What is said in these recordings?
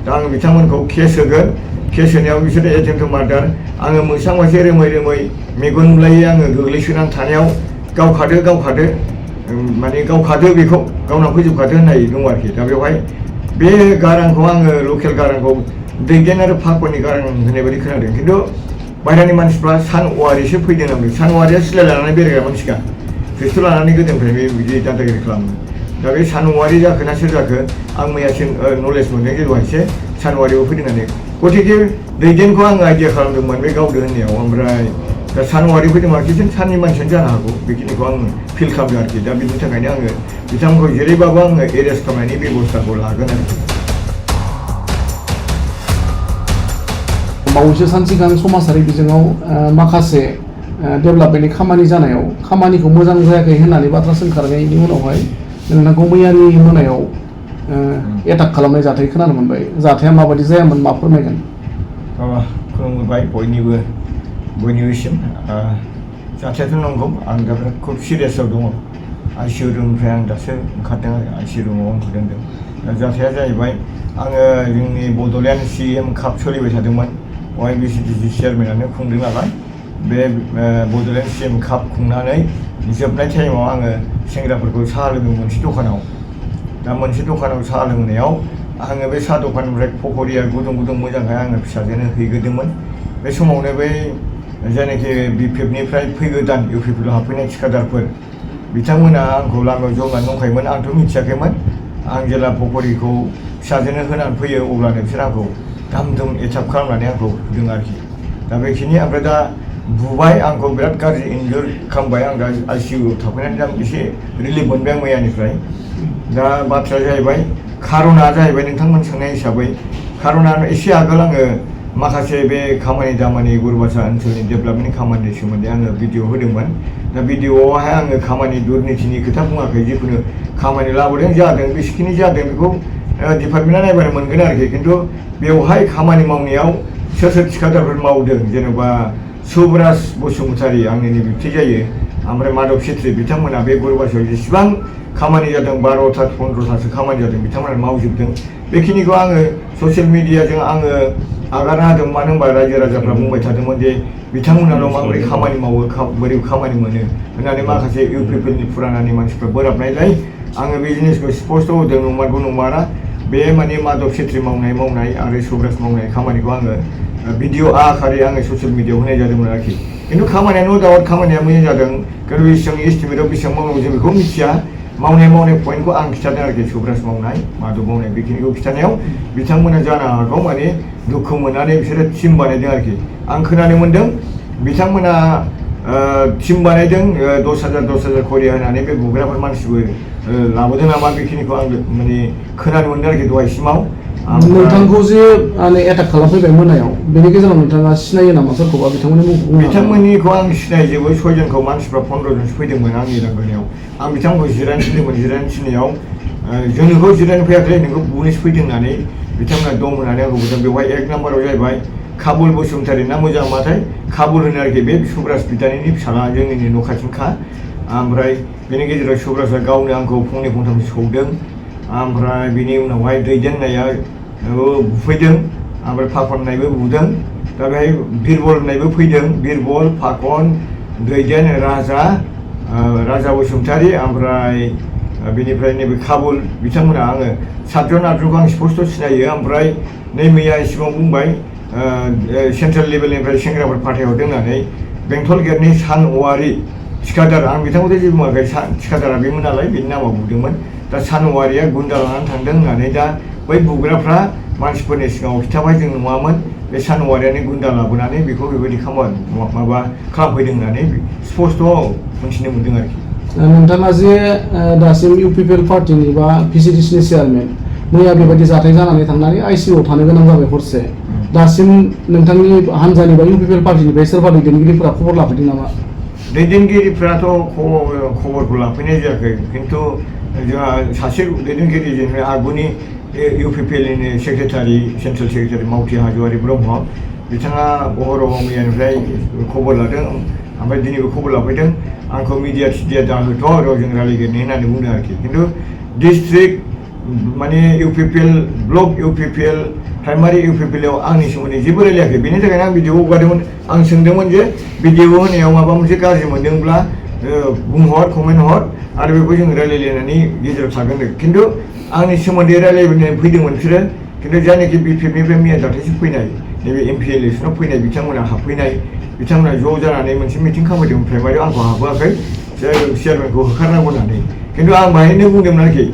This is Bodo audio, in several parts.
दा आङो बिथांमोनखौ केस होगोन केस होनायाव बिसोरो एटेम्प्ट टु मार्डार आङो मोसां मोनसे रोमै रोमै मेगन नुलायै आङो गोग्लैसोनानै थानायाव गावखादो माने गावखादो बेखौ गावनाव फोजोबखादो होननाय दङ आरोखि दा बेवहाय बे गारांखौ आङो लकेल गारांखौ दैदेन आरो फाखननि गारां होननाय बायदि खोनादों खिन्थु बायह्रानि मानसिफ्रा सानवारिसो फैदों होनदों सानवारिया सिलाय लानानै बेरायग्रा मानसिखा पिस्तल लानानै गोदोनिफ्राय बिदि दादागिरि खालामो दा बे सानवारि जाखो ना सोर जाखो आं मैयासिम नलेज मोनदों जे दहायसो सानवारिबो फैदों होननानै गतिके दैदेनखौ आङो आइडिया खालामदोंमोन बे गावदो होननायाव ओमफ्राय दा सानवारि फैदों माखिजों साननि मानसियानो जानो हागौ बेखिनिखौ आं फिल खालामदों आरोखि दा बिनि थाखायनो आङो बिथांमोनखौ जेरैबाबो आङो एरेस्ट खालामनायनि बेबस्थाखौ लागोन आरोखि बावैसो सान सिगां समाजारि बिजोङाव माखासे डेभेलपमेन्टनि खामानि जानायाव खामानिखौ मोजां जायाखै होननानै बाथ्रा सोंखारनायनि उनावहाय नोंथांखौ मैयानि मोनायाव एटाक खालामनाय जाथाय खोनानो मोनबाय जाथाया माबायदि जायामोन मा फोरमायगोन खुलुमबाय बयनिबोसिम जाथायाथ' नंगौ आं दा बिराद खुब सिरियासआव दङ आइसिइउ रुमनिफ्राय आं दासो ओंखारदों आरो आइसिइउ रुमाव उन्दुदों दा जाथाया जाहैबाय आङो जोंनि बड'लेण्ड CM काप सोलिबाय थादोंमोन OIBC चेयारमेनानो खुंदों नालाय बे बड'लेण्ड CM काप खुंनानै जोबनाय टाइमाव आङो सेंग्राफोरखौ साहा लोङो मोनसे दखानाव दा मोनसे दखानाव साहा लोंनायाव आङो बे साहा दखाननिफ्राय पकरिया गुदुं मोजांखाय आङो फिसाजोनो हैग्रोदोंमोन बे समावनो बै जायनाखि BPFनिफ्राय फैगोदान UPPआव हाबफैनाय थिखादारफोर बिथांमोना आंखौ लामायाव जनानै दंखायोमोन आंथ' मिथियाखैमोन आं जेला पकरिखौ फिसाजोनो होनानै फैयो अब्लानो बिसोर आंखौ दाम एटाक खालामनानै आंखौ बुदों आरोखि दा बेखिनि ओमफ्राय दा बुबाय आंखौ बिराद गाज्रि इनजुर खालामबाय आं दा आइसिइउआव थाफैनानै दा एसे रिलिफ मोनबाय आं मैयानिफ्राय दा बाथ्राया जाहैबाय खारना जाहैबाय नोंथांमोन सोंनाय हिसाबै खारना एसे आगोल आङो माखासे बे खामानि दामानि गुरुबासा ओनसोलनि डेभेलपमेन्टनि खामानिनि सोमोन्दै आङो भिडिअ होदोंमोन दा भिडिअआवहाय आङो खामानि दुर्निथिनि खोथा बुङाखै जिखुनु खामानि लाबोदों जादों बेसेखिनि जादों बेखौ डिपार्टमेन्टआ नायबानो मोनगोन आरोखि खिन्थु बेवहाय खामानि मावनायाव सोर थिखादारफोर मावदों जेनेबा सुब्राज बसुमतारी आंनिनो बिबथै जायो ओमफ्राय माधब छेत्री बिथांमोना बे गुरुबासायाव जेसेबां खामानि जादों 12टा 15टासो खामानि जादों बिथांमोना मावजोबदों बेखिनिखौ आङो ससियेल मिडियाजों आङो आगारना होदों मानो होनबा रायजो राजाफ्रा बुंबाय थादोंमोन जे बिथांमोनाल' माबोरै खामानि मावो बोरै खामानि मोनो होननानै माखासे UPPनि फुरानानि मानसिफ्रा बोराबनायलाय आङो बे जिनिसखौ स्पष्ट होदों नंमारगौ नंमारा बे माने माधब छेत्री मावनाय आरो सुब्राज मावनाय खामानिखौ आङो भिडिअ आकारै आङो ससियेल मिडियाआव होनाय जादोंमोन आरोखि खिन्थु खामानिया नो दाउट खामानिया मोजां जादों खिन्थु बेसेबां एस्टिमेटआव बेसेबां मावनांगौ जों बेखौ मिथिया मावनाय पइन्टखौ आं खिथादों आरोखि सुब्राज मावनाय माधब मावनाय बेखिनिखौ खिथानायाव बिथांमोना जानो हागौ माने दुखु मोननानै बिसोरो टिम बानायदों आरोखि आं खोनानो मोन्दों बिथांमोना टिम बानायदों 10,000 खरिया होनानै बे बुग्राफोर मानसिबो लाबोदों नामा बेखिनिखौ आं माने खोनानो मोन्दों आरोखि दहायसिमाव नोंथांखौ जे एटाक खालामफैबाय मोनायाव बेनि गेजेराव नोंथाङा सिनायो नामा सोरखौबा बिथांमोननिखौ आं सिनायजोबो 6 जनखौ मानसिफ्रा 15 जनसो फैदोंमोन आंनि लांगोनायाव आं बिथांमोनखौ जिरायनो थिनदोंमोन जिरायनो थिननायाव जोंनिखौ जिरायनो फैयाखै नोंखौ बुनोसो फैदों होननानै बिथांमोना दं होननानै आंखौ बुंदों बेवहाय 1 नाम्बाराव जाहैबाय काबुल बसुमतारी ना मोजां माथाय काबुल होनो आरोखि बे सुब्राज बिदानिनि फिसाला जोंनिनो न' खाथिनिखा ओमफ्राय बेनि गेजेराव सुब्राजआ गावनो आंखौ फंनै फंथामसो सौदों ओमफ्राय बिनि उनावहाय दैदेननाया बुफैदों ओमफ्राय फाखन होननायबो बुदों दा बेहाय बिरबल होननायबो फैदों बिरबल फाखन दैदेन राजा बसुमतारी ओमफ्राय बेनिफ्राय नैबे काबुल बिथांमोना आङो 7 जन 8 जनखौ आं स्पष्ट सिनायो ओमफ्राय नै मैया सिगाङाव बुंबाय सेन्ट्रेल लेभेलनिफ्राय सेंग्राफोर फाथायहरदों होननानै बेंटल गेटनि सानवारि थिखादार आं बिथांखौथ' जेबो बुङाखै थिखादारा बेमोन नालाय बेनि नामाव बुदोंमोन दा सानवारिया गुन्दा लानानै थांदों होननानै दा बै बुग्राफ्रा मानसिफोरनि सिगाङाव खिथाबाय जों नङामोन बे सानवारियानो गुन्दा लाबोनानै बेखौ बेबायदि माबा खालामफैदों होननानै स्पष्ट मोनथिनो मोन्दों आरोखि नोंथाङा जे दासिम UPPL पार्टिनि बा VCDCनि चेयारमेन मैया बेबायदि जाथाय जानानै थांनानै आइसिइउआव थानो गोनां जाबाय हरसे दासिम नोंथांनि हान्जानि बा UPPL पार्टिनिफ्राय सोरबा दैदेनगिरिफोरा खबर लाफैदों नामा दैदेनगिरिफ्राथ' खबरखौ लाफैनाय जायाखै खिन्थु जोंहा सासे दैदेनगिरि जेनेबा आगुनि UPPLनि सेक्रेटारि सेन्ट्रेल सेक्रेटारि मावथि हाज'वारि ब्रह्म बिथाङा अहरह मैयानिफ्राय खबर लादों ओमफ्राय दिनैबो खबर लाफैदों आंखौ मिडिया थिडिया दाहोथ' र' जों रायलायगोन होननानै बुंदों आरोखि खिन्थु डिस्ट्रिक्ट माने UPPL ब्लक UPPL प्राइमारि इउपिपिएलआव आंनि सोमोन्दै जेबो रायलायाखै बेनि थाखायनो आं भिडिअ हगारदोंमोन आं सोंदोंमोन जे भिडिअ होनायाव माबा मोनसे गाज्रि मोनदोंब्ला बुंहर कमेन्ट हर आरो बेखौ जों रायलायलायनानै गेजेराव थागोन खिन्थु आंनि सोमोन्दै रायलायनानै फैदोंमोन बिसोरो खिन्थु जायनाखि बिपिएफनिफ्राय मैया दाख्लैसो फैनाय नैबे एमपि इलेक्सनाव फैनाय बिथांमोना हाबफैनाय बिथांमोना ज' जानानै मोनसे मिटिं खालामदोंमोन प्राइमारियाव आंखौ हाबहोआखै चेयारमेनखौ होखारनांगौ होननानै खिन्थु आं बाहायनो बुंदोंमोन आरोखि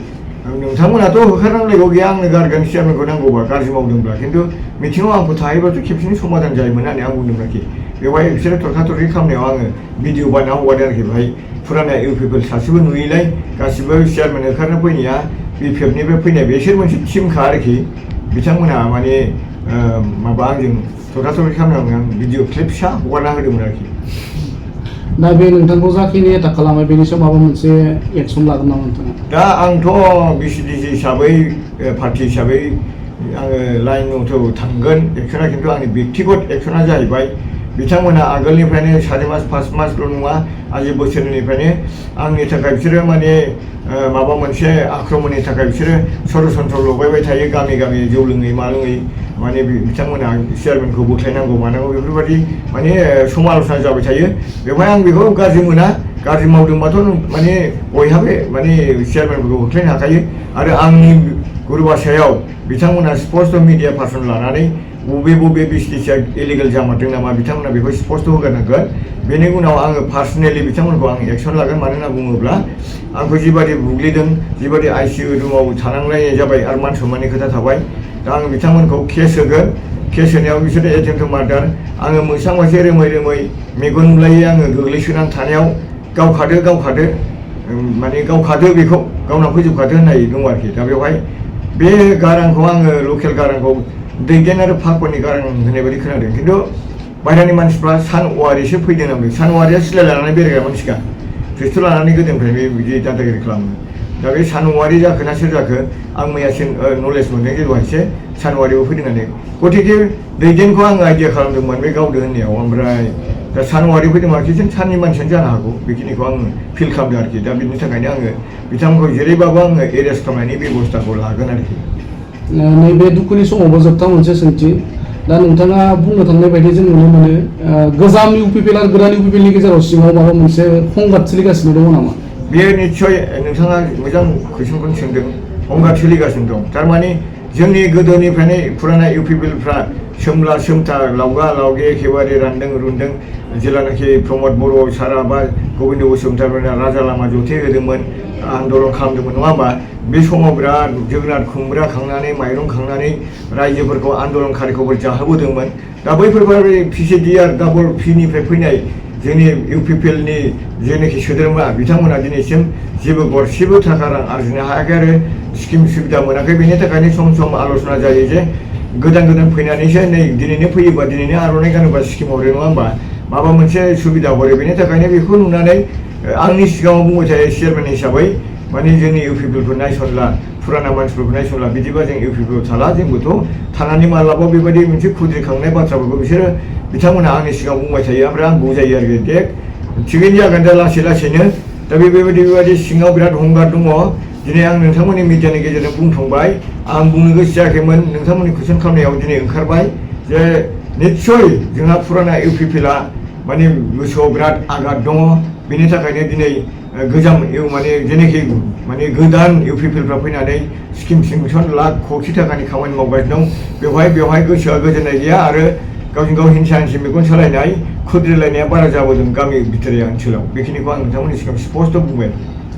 नोंथांमोनाथ' होखारनांलायगौ गैया आंनो गारगोन चेयारमेनखौ नांगौबा गाज्रि मावदोंब्ला खिन्थु मिटिङाव आंखौ थाहैबाथ' खेबसेनो समाधान जायोमोन होननानै आं बुंदोंमोन आरोखि बेवहाय बिसोरो थरखा-थरखि खालामनायाव आङो भिडिअ बानायना हगारदों आरोखि बेहाय फुराना इउपिपिएल सासेबो नुयैलाय गासिबो चेयारमेन होखारनो फैनाया बिपिएफनिफ्राय फैनाय बिसोर मोनसे टिमखा आरोखि बिथांमोना माने माबा आंजों थरखा-थरखि खालामनायाव आं भिडिअ क्लिप फिसा हगारना होदोंमोन आरोखि दा बे नोंथांखौ जाखिनि एटाक खालामो बेनि सायाव माबा मोनसे एक्सन लागोन नामा नोंथाङा दा आंथ' बिसिडिसि हिसाबै पार्टि हिसाबै आङो लाइन मथेव थांगोन एक्सना खिन्थु आंनि बेक्तिगत एक्सना जाहैबाय बिथांमोना आगोलनिफ्रायनो 4 मास 5 मासल' नङा आजि बोसोरनिफ्रायनो आंनि थाखाय बिसोरो माने माबा मोनसे आक्रमणनि थाखाय बिसोरो षड्यन्त्र लगायबाय थायो गामि गामि जौ लोङै मा लोङै माने बिथांमोना चेयारमेनखौ बोख्लायनांगौ मानांगौ बेफोरबायदि माने समाल'सना जाबाय थायो बेवहाय आं बेखौ गाज्रि मोना गाज्रि मावदोंबाथ' माने बयहाबो माने चेयारमेनफोरखौ होख्लायनो हाखायो आरो आंनि गुरुबासायाव बिथांमोना स्पष्ट मिडिया पार्सन लानानै बबे बिसटिसिया इलिगेल जामारदों नामा बिथांमोना बेखौ स्पष्ट होग्रोनांगोन बेनि उनाव आङो पार्सनेलि बिथांमोनखौ आं एक्सन लागोन मानो होनना बुङोब्ला आंखौ जिबादि बुग्लिदों जिबादि आइसिइउ रुमाव थानांलायनाय जाबाय आरो मान सन्माननि खोथा थाबाय दा आं बिथांमोनखौ केस होगोन केस होनायाव बिसोरो एटेम्प टु मार्डार आङो मोसां मोनसे रोमै मेगन नुलायै आङो गोग्लैसोनानै थानायाव गावखादो माने गावखादो बेखौ गावना फोजोबखादो होननाय दं आरोखि दा बेवहाय बे गारांखौ आङो लकेल गारांखौ दैदेन आरो फाखननि गारां होननाय बायदि खोनादों खिन्थु बाहेरानि मानसिफ्रा सानवारिसो फैदों नालाय सानवारिया सिलाय लानानै बेरायग्रा मानसिखा पिस्तल लानानै गोदोनिफ्राय बिदि दादागिरि खालामो दा बे सानवारि जाखो ना सोर जाखो आं मैयासिम नलेज मोनदों जे दहायसो सानवारिबो फैदों होननानै गतिके दैदेनखौ आङो आइडिया खालामदोंमोन बे गावदो होननायाव ओमफ्राय दा सानवारि फैदों आरोखि साननि मानसियानो जानो हागौ बेखिनिखौ आं फिल खालामदों आरोखि दा बिनि थाखायनो आङो बिथांमोनखौ जेरैबाबो आङो एरेस्ट खालामनायनि बेबस्थाखौ लागोन आरोखि नैबे दुखुनि समावबो जोबथा मोनसे सोंथि दा नोंथाङा बुंनो थांनाय बायदि जों नुनो मोनो गोजाम इउपिपिएल आरो गोदान इउपिपिएलनि गेजेराव सिङाव माबा मोनसे संघात सोलिगासिनो दङ नामा बेयो निस्सय नोंथाङा मोजां कुइसनखौनो सोंदों संघात सोलिगासिनो दं थारमाने जोंनि गोदोनिफ्रायनो फुराना इउपिपिएलफ्रा सोमला सोमथा लावगा लावगे एखेबारे रानदों रुन्दों जेब्लानाखि प्रमद बर' सारा बा गबिन्द बसुमतारीमोना राजा लामा जथे होदोंमोन आन्दलन खालामदोंमोन नङा होमबा बे समाव बिराद जोगोनार खुमब्रा खांनानै माइरं खांनानै रायजोफोरखौ आन्दलनकारिखौ जाहोबोदोंमोन दा बैफोरबायदि पिसिडि आरो डाबल पिनिफ्राय फैनाय जोंनि इउपिपिएलनि जेनाखि सोद्रोमा बिथांमोना दिनैसिम जेबो गरसेबो थाखा रां आरजिनो हायाखै आरो स्किम सुबिदा मोनाखै बेनि थाखायनो सम आल'सना जायो जे गोदान फैनानैसो नै दिनैनो फैयोबा दिनैनो आर'नाइ गानोबा स्किम हरो नङा होमबा माबा मोनसे सुबिदा हरो बेनि थाखायनो बेखौ नुनानै आंनि सिगाङाव बुंबाय थायो चेयारमेन हिसाबै माने जोंनि इउपिपिएलखौ नायसनला फुराना मानसिफोरखौ नायसनला बिदिबा जों इउपिपिएल थाला जोंबोथ' थानानै मालाबा बेबायदि मोनसे खुद्रिखांनाय बाथ्राफोरखौ बिसोरो बिथांमोना आंनि सिगाङाव बुंबाय थायो ओमफ्राय आं बुजायो आरोखि दे थिगैनो जागोन दा लासैनो दा बेबायदि सिङाव बिराद हंगार दङ दिनै आं नोंथांमोननि मिडियानि गेजेरजों बुंथांबाय आं बुंनो गोसो जायाखैमोन नोंथांमोननि कुइसन खालामनायाव दिनै ओंखारबाय जे निस्सय जोंहा फुराना इउपिपिएलआ माने गोसोआव बिराद आघात दङ बेनि थाखायनो दिनै गोजाम माने जेनाखि माने गोदान इउपिपिएलफ्रा फैनानै स्किम लाख कौटि थाखानि खामानि मावगासिनो दं बेवहाय गोसोआ गोजोननाय गैया आरो गावजों गाव हिंसा मेगन सालायनाय खुद्रिलायनाया बारा जाबोदों गामि भितरिया ओनसोलाव बेखिनिखौ आं नोंथांमोननि सिगाङाव स्पष्ट बुंबाय